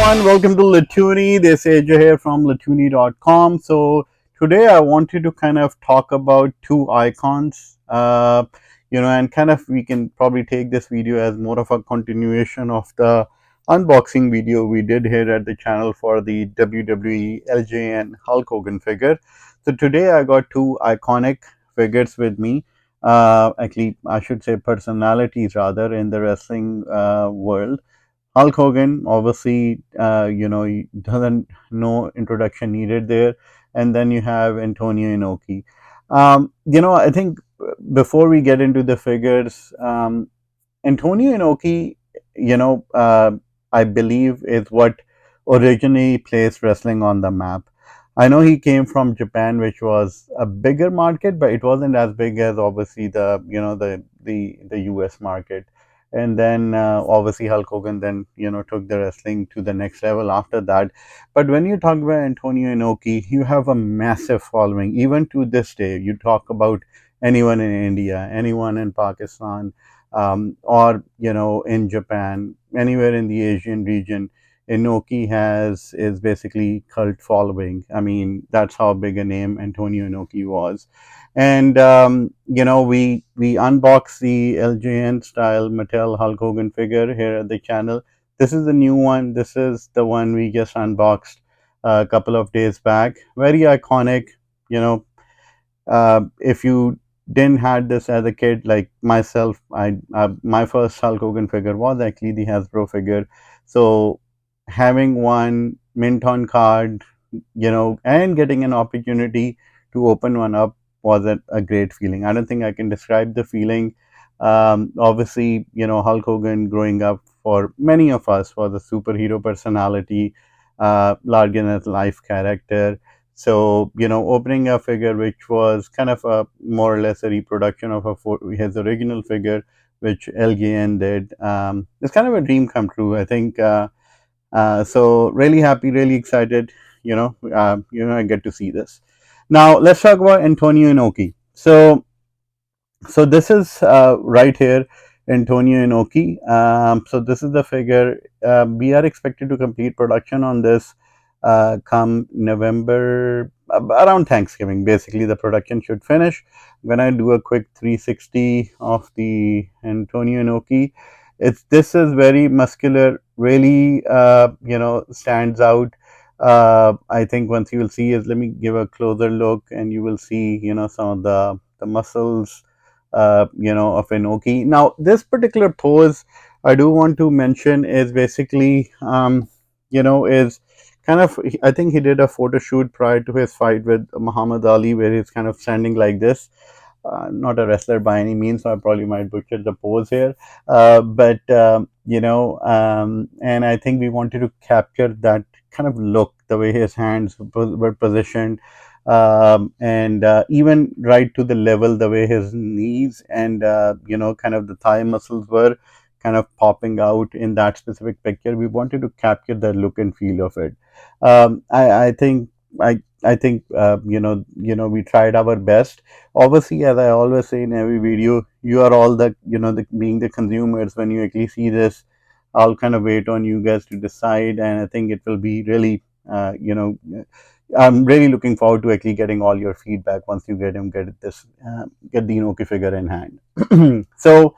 everyone, welcome to Latoonie. This is AJ here from Latoonie.com. So today I wanted to kind of talk about two icons, and kind of we can probably take this video as more of a continuation of the unboxing video we did here at the channel for the WWE LJ and Hulk Hogan figure. So today I got two iconic figures with me. Actually, I should say personalities rather in the wrestling world. Hulk Hogan, obviously, doesn't no introduction needed there, and then you have Antonio Inoki. I think before we get into the figures, Antonio Inoki, you know, uh, I believe is what originally placed wrestling on the map. I know he came from Japan, which was a bigger market, but it wasn't as big as obviously the US market. And then obviously Hulk Hogan then took the wrestling to the next level after that. But when you talk about Antonio Inoki, you have a massive following. Even to this day, you talk about anyone in India, anyone in Pakistan, or in Japan, anywhere in the Asian region, Inoki is basically cult following. I mean, that's how big a name Antonio Inoki was. And we unboxed the LJN style Mattel Hulk Hogan figure here at the channel. This is the new one. This is the one we just unboxed a couple of days back. Very iconic. If you didn't had this as a kid, like myself, I my first Hulk Hogan figure was actually the Hasbro figure. So having one mint on card, and getting an opportunity to open one up was a great feeling. I don't think I can describe the feeling. Obviously, Hulk Hogan growing up for many of us was a superhero personality, larger than life character. So, opening a figure which was kind of a more or less a reproduction of his original figure, which LGN did, it's kind of a dream come true, I think. So really happy, really excited, I get to see this. Now, let's talk about Antonio Inoki. So this is right here, Antonio Inoki. So this is the figure. We are expected to complete production on this come November, around Thanksgiving. Basically, the production should finish. When I do a quick 360 of the Antonio Inoki, this is very muscular. Really, stands out. I think once you will see is, let me give a closer look, and you will see some of the muscles of Inoki. Now, this particular pose I do want to mention is basically, is kind of, I think he did a photo shoot prior to his fight with Muhammad Ali where he's kind of standing like this. Not a wrestler by any means, so I probably might butcher the pose here. And I think we wanted to capture that kind of look, the way his hands were positioned, and even right to the level, the way his knees and kind of the thigh muscles were kind of popping out in that specific picture. We wanted to capture the look and feel of it. I think we tried our best. Obviously, as I always say in every video, you are all being the consumers. When you actually see this, I'll kind of wait on you guys to decide, and I think it will be really I'm really looking forward to actually getting all your feedback once you get get the Inoki figure in hand. So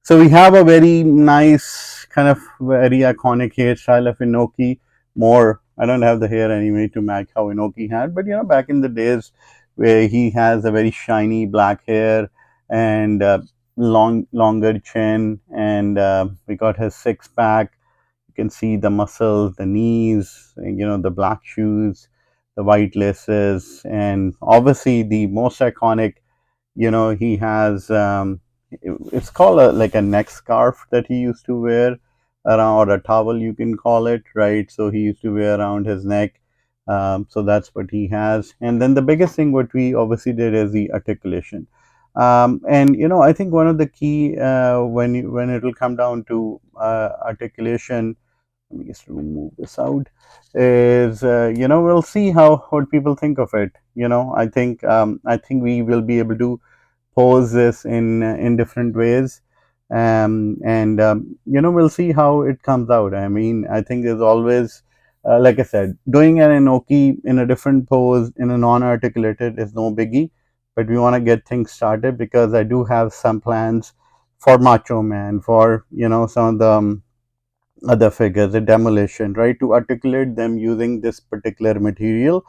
we have a very nice, kind of very iconic hairstyle of Inoki. More, I don't have the hair anyway to match how Inoki had, but back in the days where he has a very shiny black hair and longer chin, and we got his six pack. You can see the muscles, the knees, the black shoes, the white laces, and obviously the most iconic, he has, it's called like a neck scarf that he used to wear around, or a towel you can call it, right? So he used to wear around his neck. So that's what he has. And then the biggest thing what we obviously did is the articulation. And I think one of the key, when it will come down to articulation, let me just remove this out, is we'll see how what people think of it. I think we will be able to pose this in different ways. and we'll see how it comes out. I mean, I think there's always, like I said, doing an Inoki in a different pose in a non-articulated is no biggie, but we want to get things started because I do have some plans for Macho Man, for some of the other figures, the demolition, right, to articulate them using this particular material.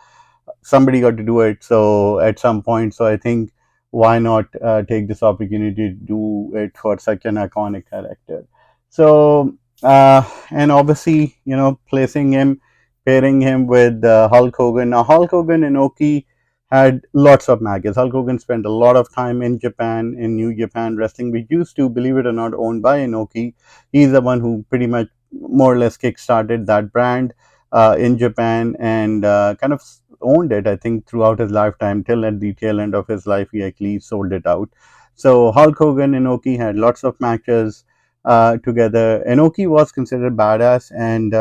Somebody got to do it, so at some point, so I think why not take this opportunity to do it for such an iconic character. So and obviously, placing him, pairing him with Hulk Hogan. Now Hulk Hogan, Inoki had lots of matches. Hulk Hogan spent a lot of time in Japan, in New Japan Wrestling, which used to, believe it or not, owned by Inoki. He's the one who pretty much more or less kick-started that brand in Japan, and kind of owned it, I think, throughout his lifetime. Till at the tail end of his life, he actually sold it out. So Hulk Hogan and Inoki had lots of matches together. Inoki was considered badass, and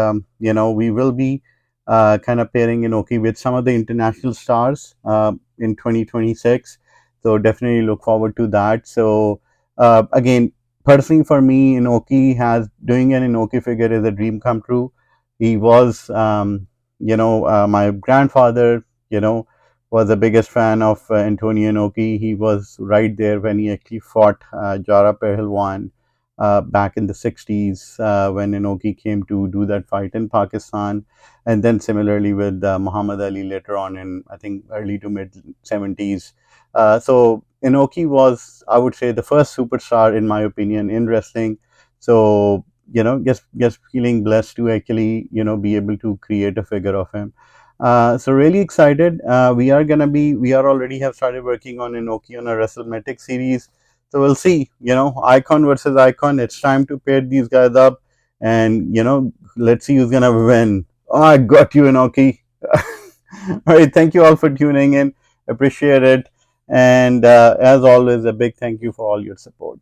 we will be kind of pairing Inoki with some of the international stars in 2026. So definitely look forward to that. So again, personally for me, Inoki has doing an Inoki figure is a dream come true. He was, my grandfather, was the biggest fan of Antonio Inoki. He was right there when he actually fought Jara Pehlwan back in the 60s when Inoki came to do that fight in Pakistan. And then similarly with Muhammad Ali later on in, I think, early to mid 70s. So Inoki was, I would say, the first superstar, in my opinion, in wrestling. So just feeling blessed to actually be able to create a figure of him. So really excited. We are already have started working on Inoki on a WrestleMatic series. So we'll see. Icon versus icon. It's time to pair these guys up, and let's see who's gonna win. Oh, I got you, Inoki. All right, thank you all for tuning in. Appreciate it, and as always, a big thank you for all your support.